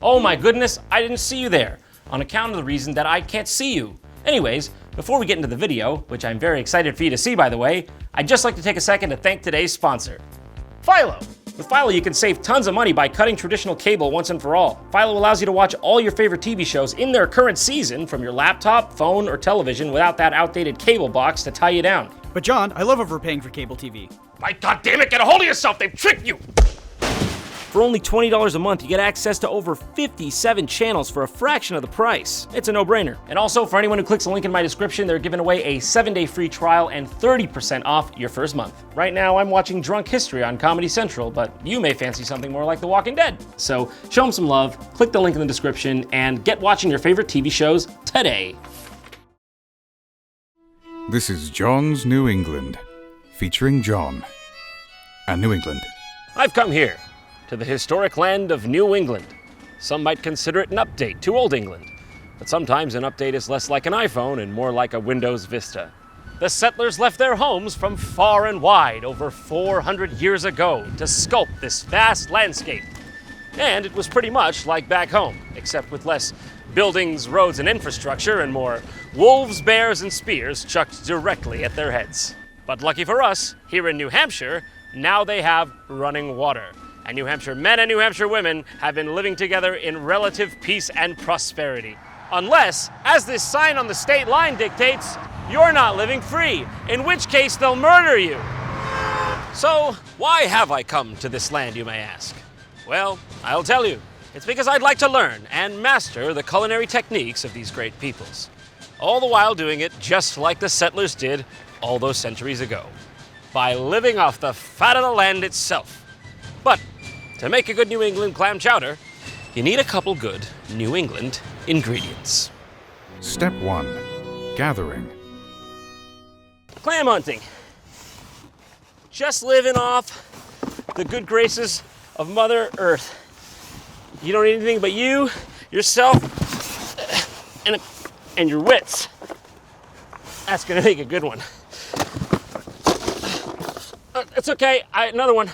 Oh my goodness, I didn't see you there, on account of the reason that I can't see you. Anyways, before we get into the video, which I'm very excited for you to see by the way, I'd just like to take a second to thank today's sponsor, Philo. With Philo, you can save tons of money by cutting traditional cable once and for all. Philo allows you to watch all your favorite TV shows in their current season from your laptop, phone, or television without that outdated cable box to tie you down. But John, I love overpaying for cable TV. My goddammit, get a hold of yourself! They've tricked you! For only $20 a month, you get access to over 57 channels for a fraction of the price. It's a no-brainer. And also, for anyone who clicks the link in my description, they're giving away a 7-day free trial and 30% off your first month. Right now, I'm watching Drunk History on Comedy Central, but you may fancy something more like The Walking Dead. So, show them some love, click the link in the description, and get watching your favorite TV shows today. This is John's New England, featuring John and New England. I've come here to the historic land of New England. Some might consider it an update to Old England, but sometimes an update is less like an iPhone and more like a Windows Vista. The settlers left their homes from far and wide over 400 years ago to sculpt this vast landscape. And it was pretty much like back home, except with less buildings, roads, and infrastructure, and more wolves, bears, and spears chucked directly at their heads. But lucky for us, here in New Hampshire, now they have running water. And New Hampshire men and New Hampshire women have been living together in relative peace and prosperity. Unless, as this sign on the state line dictates, you're not living free, in which case they'll murder you. So, why have I come to this land, you may ask? Well, I'll tell you. It's because I'd like to learn and master the culinary techniques of these great peoples. All the while doing it just like the settlers did all those centuries ago, by living off the fat of the land itself. But to make a good New England clam chowder, you need a couple good New England ingredients. Step 1. Gathering. Clam hunting. Just living off the good graces of Mother Earth. You don't need anything but you, yourself, and your wits. That's gonna make a good one. It's okay, another one.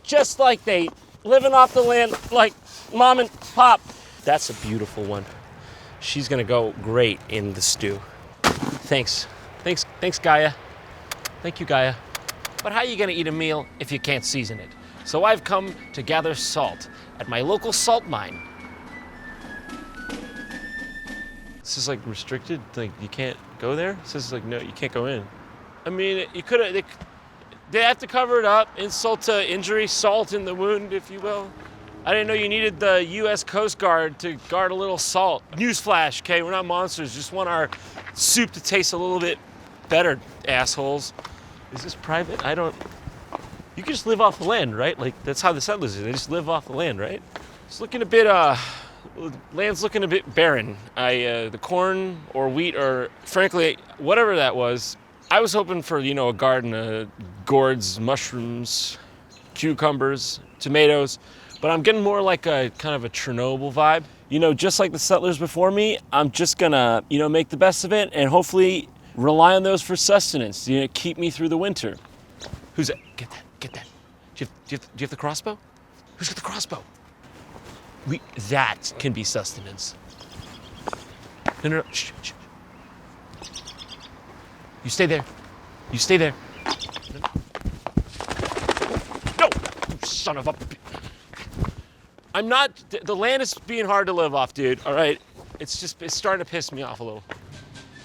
Just like they living off the land like mom and pop. That's a beautiful one. She's gonna go great in the stew. Thanks, Gaia. Thank you, Gaia. But how are you gonna eat a meal if you can't season it? So I've come to gather salt at my local salt mine. This is like restricted, like you can't go there? This is like, no, you can't go in. I mean, you could have, they have to cover it up, insult to injury, salt in the wound, if you will. I didn't know you needed the U.S. Coast Guard to guard a little salt. Newsflash, okay, we're not monsters, just want our soup to taste a little bit better, assholes. Is this private? You can just live off the land, right? Like, that's how the settlers do, they just live off the land, right? It's looking a bit, land's looking a bit barren. The corn or wheat or, frankly, whatever that was, I was hoping for, a garden of gourds, mushrooms, cucumbers, tomatoes, but I'm getting more like a kind of a Chernobyl vibe. Just like the settlers before me, I'm just gonna, make the best of it and hopefully rely on those for sustenance, keep me through the winter. Who's that? Get that. Do you have the crossbow? Who's got the crossbow? That can be sustenance. No. Shh. You stay there. No, you son of a... I'm not... The land is being hard to live off, dude, all right? It's starting to piss me off a little.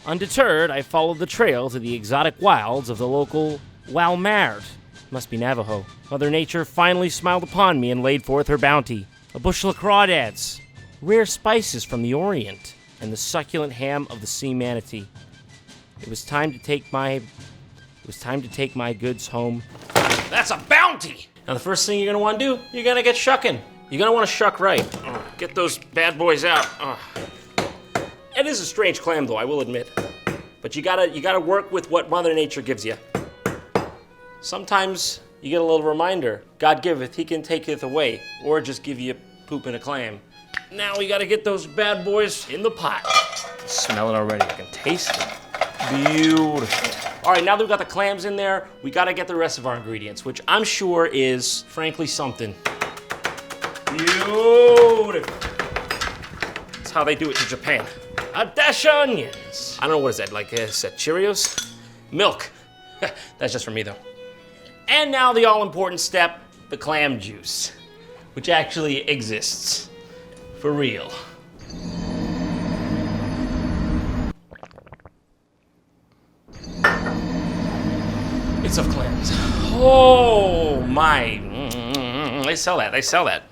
Undeterred, I followed the trail to the exotic wilds of the local Walmart. Must be Navajo. Mother Nature finally smiled upon me and laid forth her bounty. A bushel of crawdads, rare spices from the Orient, and the succulent ham of the sea manatee. It was time to take my goods home. That's a bounty! Now the first thing you're gonna wanna do, you're gonna get shucking. You're gonna wanna shuck right. Get those bad boys out. It is a strange clam though, I will admit. But you gotta work with what Mother Nature gives you. Sometimes you get a little reminder, God giveth, he can taketh away, or just give you poop in a clam. Now we gotta get those bad boys in the pot. I can smell it already, I can taste it. Beautiful. All right, now that we've got the clams in there, we gotta get the rest of our ingredients, which I'm sure is, frankly, something. Beautiful. intuitive. That's how they do it in Japan. A dash of onions. I don't know, what is that, like is that Cheerios? Milk. That's just for me though. And now the all-important step, the clam juice, which actually exists. For real. It's of clams. Oh my. They sell that.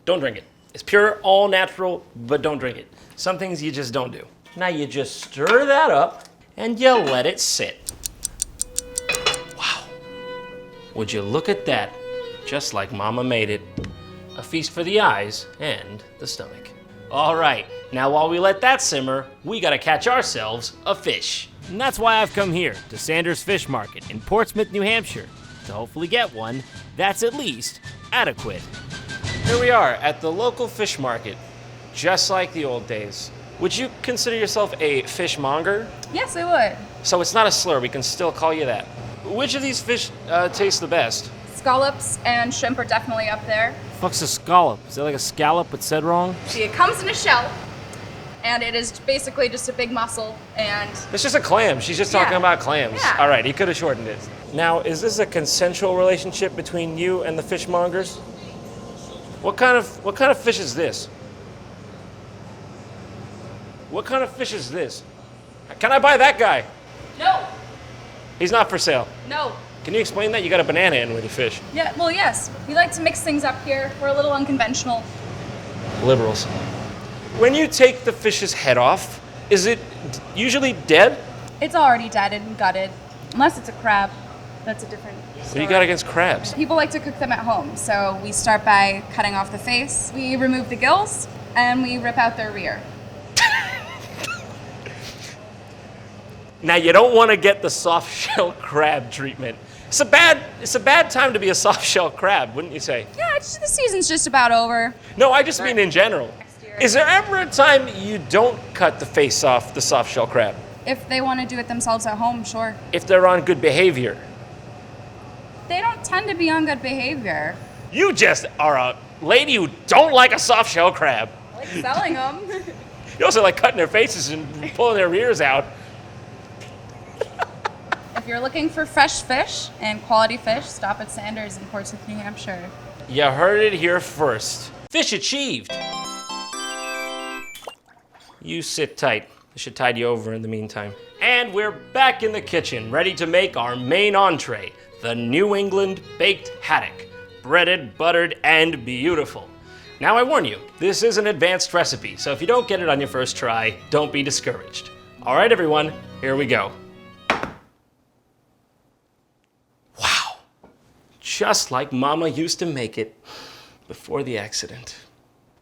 Don't drink it. It's pure, all natural, but don't drink it. Some things you just don't do. Now you just stir that up and you let it sit. Wow. Would you look at that? Just like Mama made it. A feast for the eyes and the stomach. All right, now while we let that simmer, we gotta catch ourselves a fish. And that's why I've come here to Sanders Fish Market in Portsmouth, New Hampshire, to hopefully get one that's at least adequate. Here we are at the local fish market, just like the old days. Would you consider yourself a fishmonger? Yes, I would. So it's not a slur, we can still call you that. Which of these fish taste the best? Scallops and shrimp are definitely up there. Fuck's a scallop? Is that like a scallop but said wrong? See, it comes in a shell, and it is basically just a big mussel, and... It's just a clam. She's just talking about clams. Yeah. All right, he could have shortened it. Now, is this a consensual relationship between you and the fishmongers? What kind of fish is this? What kind of fish is this? Can I buy that guy? No, He's not for sale. no. Can you explain that? You got a banana in with your fish. Yeah, well, yes. We like to mix things up here. We're a little unconventional. Liberals. When you take the fish's head off, is it usually dead? It's already deaded and gutted, unless it's a crab. That's a different story. What do you got against crabs? People like to cook them at home, so we start by cutting off the face, we remove the gills, and we rip out their rear. Now, you don't want to get the soft shell crab treatment. It's a bad time to be a soft shell crab, wouldn't you say? Yeah, the season's just about over. No, I just mean in general. Next year. Is there ever a time you don't cut the face off the soft shell crab? If they want to do it themselves at home, sure. If they're on good behavior. They don't tend to be on good behavior. You just are a lady who don't like a soft shell crab. I like selling them. You also like cutting their faces and pulling their ears out. If you're looking for fresh fish and quality fish, stop at Sanders in Portsmouth, New Hampshire. You heard it here first. Fish achieved. You sit tight. I should tide you over in the meantime. And we're back in the kitchen, ready to make our main entree, the New England baked haddock. Breaded, buttered, and beautiful. Now I warn you, this is an advanced recipe, so if you don't get it on your first try, don't be discouraged. All right, everyone, here we go. Wow. Just like Mama used to make it before the accident.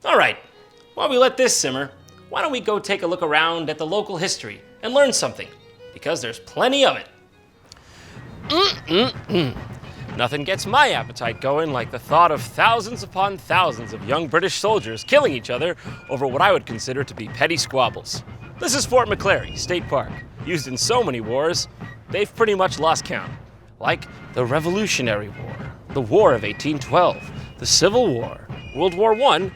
All right, while we let this simmer, why don't we go take a look around at the local history and learn something, because there's plenty of it. Nothing gets my appetite going like the thought of thousands upon thousands of young British soldiers killing each other over what I would consider to be petty squabbles. This is Fort McClary State Park, used in so many wars, they've pretty much lost count. Like the Revolutionary War, the War of 1812, the Civil War, World War I,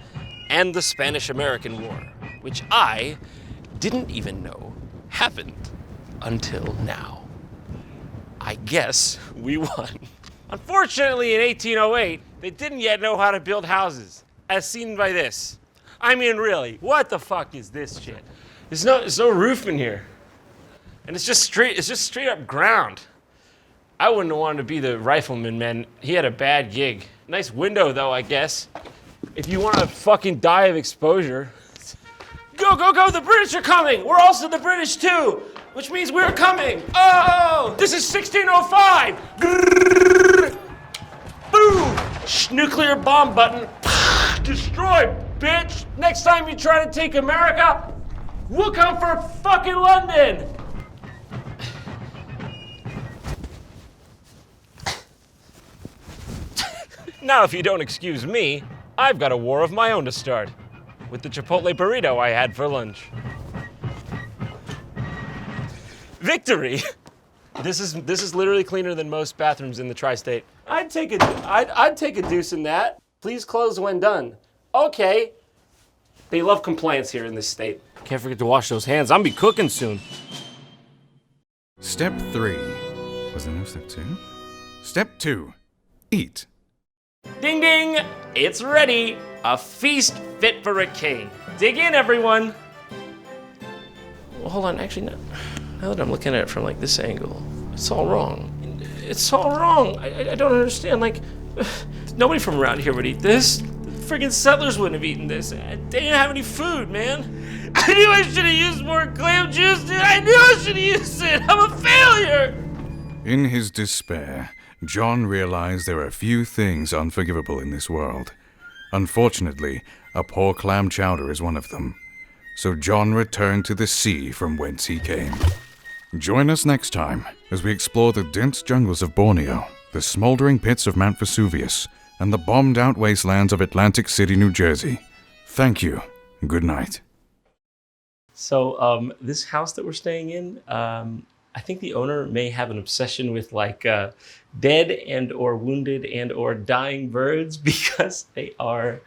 and the Spanish-American War, which I didn't even know happened until now. I guess we won. Unfortunately, in 1808, they didn't yet know how to build houses, as seen by this. I mean, really, what the fuck is this shit? There's no roof in here, and it's just straight up ground. I wouldn't have wanted to be the rifleman, man. He had a bad gig. Nice window, though, I guess. If you want to fucking die of exposure. Go, go, go, the British are coming! We're also the British, too! Which means we're coming! Oh! This is 1605! Grrr. Boom! Nuclear bomb button. Destroyed, bitch! Next time you try to take America, we'll come for fucking London! Now, if you don't excuse me, I've got a war of my own to start. With the Chipotle burrito I had for lunch. Victory! This is literally cleaner than most bathrooms in the tri-state. I'd take a deuce in that. Please close when done. Okay. They love compliance here in this state. Can't forget to wash those hands. I'm gonna be cooking soon. Step 3. Was there no step 2? Step 2. Eat. Ding ding! It's ready! A feast fit for a king. Dig in, everyone! Well, hold on, actually, now that I'm looking at it from like this angle, it's all wrong. It's all wrong. I don't understand. Like, nobody from around here would eat this. Friggin' settlers wouldn't have eaten this. They didn't have any food, man. I knew I should have used more clam juice, dude. I knew I should have used it. I'm a failure. In his despair, John realized there are few things unforgivable in this world. Unfortunately, a poor clam chowder is one of them. So John returned to the sea from whence he came. Join us next time as we explore the dense jungles of Borneo, the smoldering pits of Mount Vesuvius, and the bombed-out wastelands of Atlantic City, New Jersey. Thank you. Good night. So, this house that we're staying in, I think the owner may have an obsession with like dead and or wounded and or dying birds because they are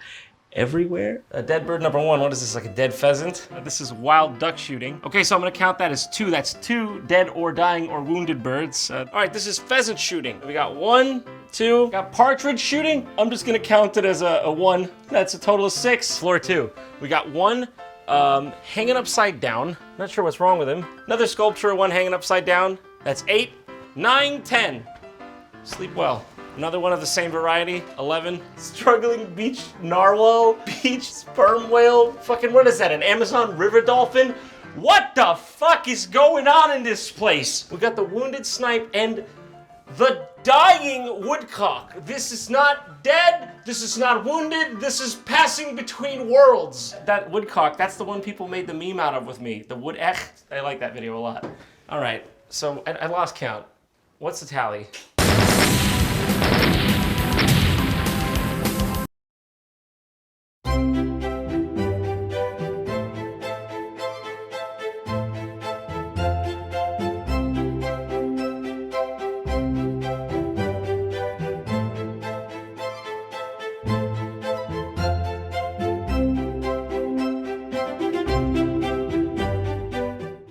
everywhere. A dead bird number 1, what is this, like a dead pheasant? This is wild duck shooting. Okay, so I'm gonna count that as 2. That's 2 dead or dying or wounded birds. All right, this is pheasant shooting. We got 1, 2, got partridge shooting. I'm just gonna count it as a 1. That's a total of 6. Floor 2. We got 1 hanging upside down. Not sure what's wrong with him. Another sculpture, 1 hanging upside down. That's 8, 9, 10. Sleep well. Another one of the same variety, 11. Struggling beach narwhal, beach sperm whale. Fucking, what is that, an Amazon river dolphin? What the fuck is going on in this place? We got the wounded snipe and the dying woodcock. This is not dead, this is not wounded, this is passing between worlds. That woodcock, that's the one people made the meme out of with me. The wood echt. I like that video a lot. All right, so I lost count. What's the tally?